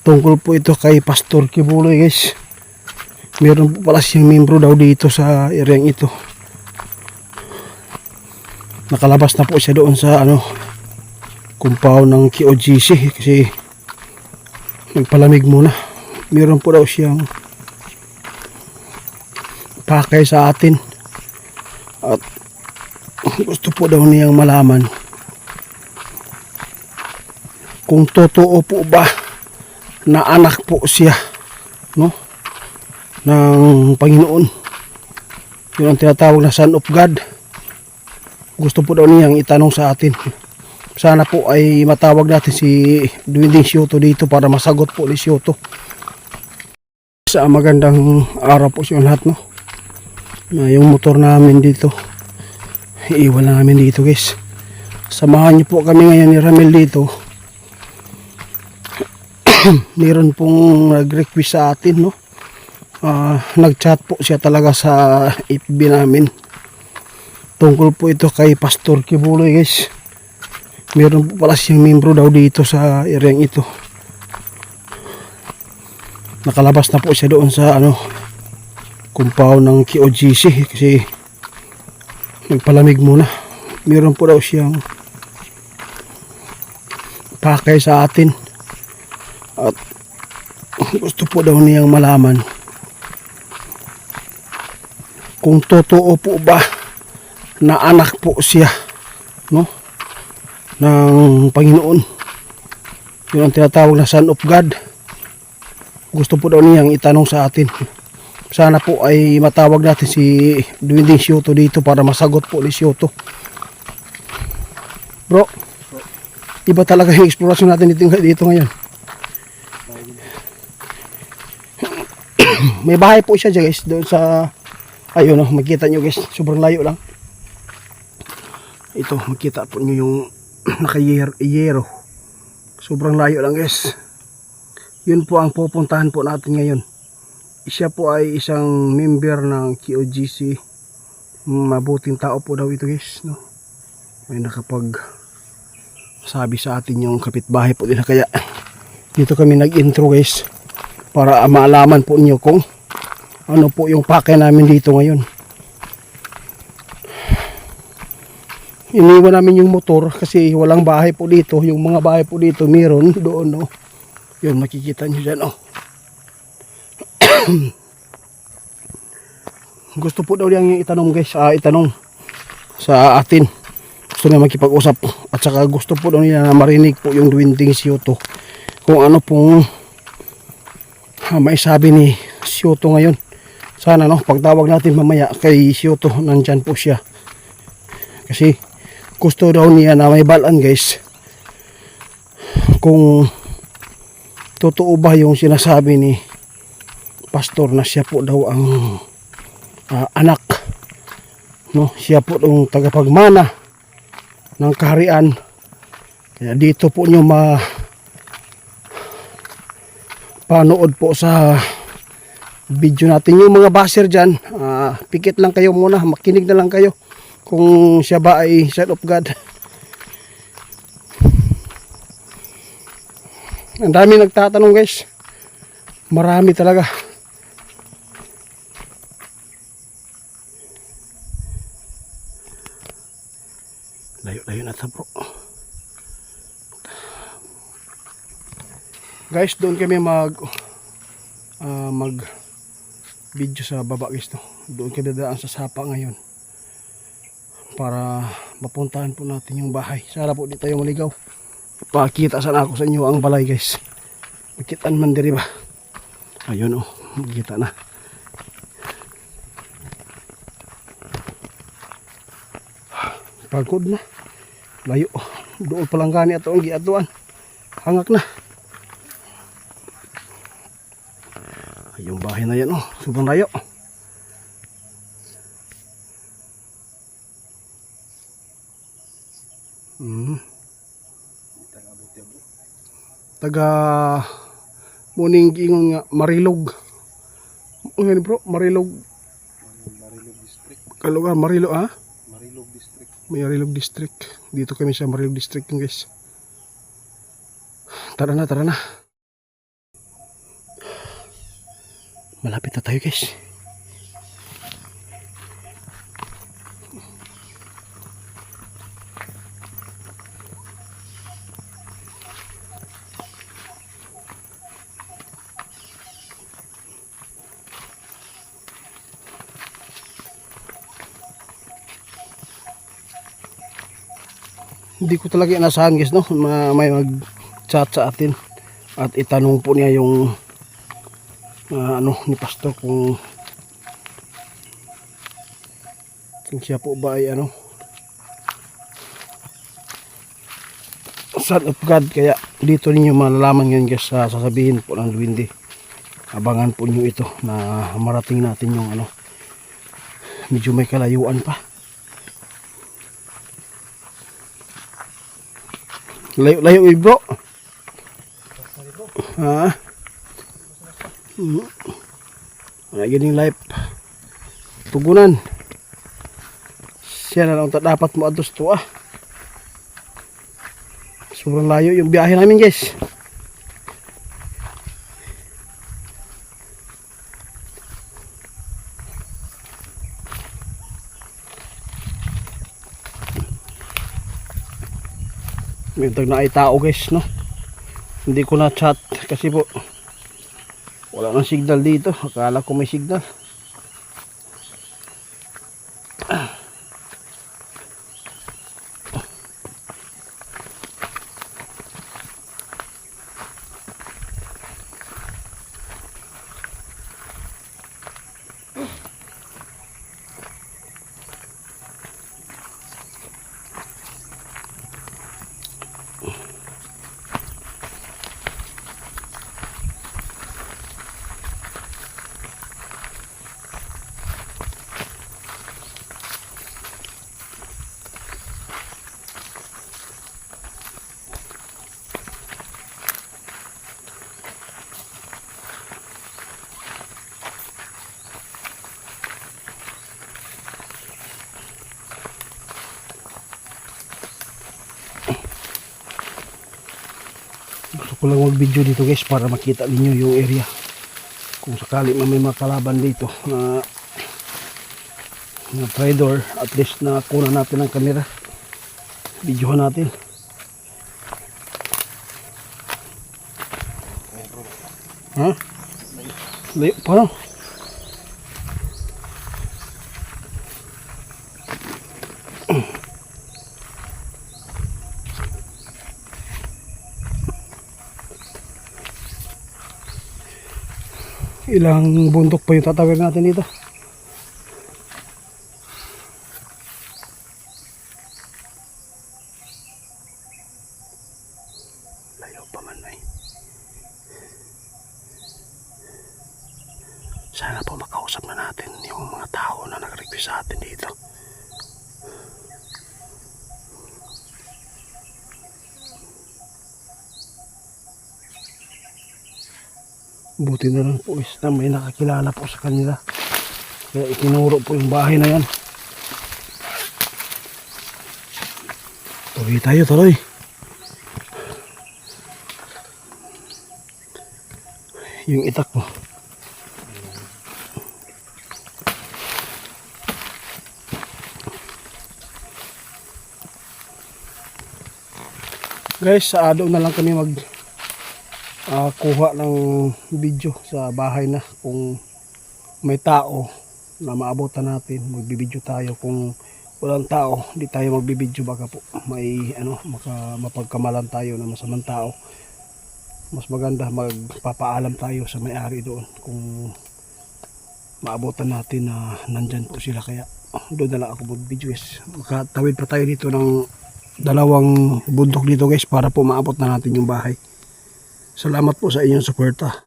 Tungkol po ito kay Pastor Kibuloy, guys. Meron po pala siyang membro daw dito sa areang ito. Nakalabas na po siya doon sa compound ng KOGC kasi nagpalamig muna. Meron po daw siyang pakay sa atin at gusto po daw niyang malaman kung totoo po ba na anak po siya ng Panginoon. Yun ang tinatawag na Son of God. Gusto po daw niyang itanong sa atin. Sana po ay matawag natin si Dwinding Sioto dito para masagot po ni Sioto. Sa magandang araw po sa lahat, yung motor namin dito iiwan na namin dito, guys. Samahan niyo po kami ngayon ni Ramel dito. Meron pong nag-request sa atin, nag-chat po siya talaga sa FB namin. Tungkol po ito kay Pastor Kibuloy, guys. Meron po pala siyang membro daw dito sa areang ito. Nakalabas na po siya doon sa compound ng KOGC kasi nagpalamig muna. Meron po daw siyang pakay sa atin at gusto po daw niyang malaman kung totoo po ba na anak po siya ng Panginoon. Yun ang tinatawag na Son of God. Gusto po daw niyang itanong sa atin. Sana po ay matawag natin si Dwinding Sioto dito para masagot po ni Sioto. Bro, iba talaga yung explorasyon natin dito ngayon. May bahay po siya dyan, guys, doon sa ayun, makita nyo, guys, sobrang layo lang. Ito, makita po nyo yung naka-yero. Sobrang layo lang, guys. Yun po ang pupuntahan po natin ngayon. Siya po ay isang member ng KOGC. Mabuting tao po daw ito, guys, may nakapag sabi sa atin yung kapitbahay po din, kaya dito kami nag-intro, guys, para maalaman po niyo kung ano po yung pakay namin dito ngayon. Iniwan namin yung motor kasi walang bahay po dito. Yung mga bahay po dito meron doon, yun, makikita nyo dyan, Gusto po daw niyang itanong, guys, itanong sa atin. Gusto niya makipag-usap at saka gusto po daw niya na marinig po yung Dwinding Sioto kung ano pong may sabi ni Sioto ngayon. Sana pagtawag natin mamaya kay Sioto, nandyan po siya. Kasi gusto daw niya na may balaan, guys, kung totoo ba yung sinasabi ni Pastor na siya po daw ang anak. Siya po yung tagapagmana ng kaharian. Kaya dito po nyo panood po sa video natin. Yung mga baser dyan, pikit lang kayo muna, makinig na lang kayo kung siya ba ay Son of God. Ang dami nagtatanong, guys, marami talaga. Layo na ito, bro. Guys, doon kami mag video sa baba, guys, doon kami dadaan sa sapa ngayon para mapuntahan po natin yung bahay. Sana po di tayo maligaw. Pakita sana ako sa inyo ang balay, guys. Makitaan man diri ba? Ayun, makita na. Pagod na. Layo. Doon palang gani ato ang giatuan. Hangak na. Yung bahay na yan, sobrang layo. Taga muning ingon nga Marilog. Ano bro? Marilog district. Kalugar Marilog, Marilog district. Marilog district. Dito kami sa Marilog district, guys. Tara na. Malapit na tayo guys. Hindi ko talaga inasahan guys, no? May mag-chat sa atin at itanong po niya yung ni pastor kung siya po ba ay son of God. Kaya dito ninyo malalaman ngayon guys, sasabihin po ng Duwende. Abangan po nyo ito na marating natin yung medyo may kalayuan pa. Layo bro. Ha? Lagi yung life. Tugunan. Siya na lang dapat mo ados to Sobrang layo yung biyahe namin guys. May na ay tao guys, no? Hindi ko na chat kasi po wala nang signal dito. Akala ko may signal. Gusto ko lang mag-video dito guys para makita ninyo yung area. Kung sakali may mga kalaban dito na trader, at least na kuna natin ang camera. Videohan natin. Ha? Layo pa no? Ilang bundok pa yung tatawid natin dito. Layo pa man ay. Sana po makausap na natin yung mga tao na nag-request sa atin dito. Buti na lang po is na may nakakilala po sa kanila. Kaya itinuro po yung bahay na yan. Tuloy tayo, tuloy. Yung itak mo. Guys, doon na lang kami kuha ng video sa bahay na. Kung may tao na maabutan natin, magbibideo tayo. Kung walang tao, di tayo magbibideo. Baka po may mapagkamalan tayo na masamang tao. Mas maganda magpapaalam tayo sa may-ari doon kung maabutan natin na nandyan po sila. Kaya doon na lang ako mag-video guys. Makatawid pa tayo dito ng dalawang bundok dito guys para po maabot na natin yung bahay. Salamat po sa inyong suporta.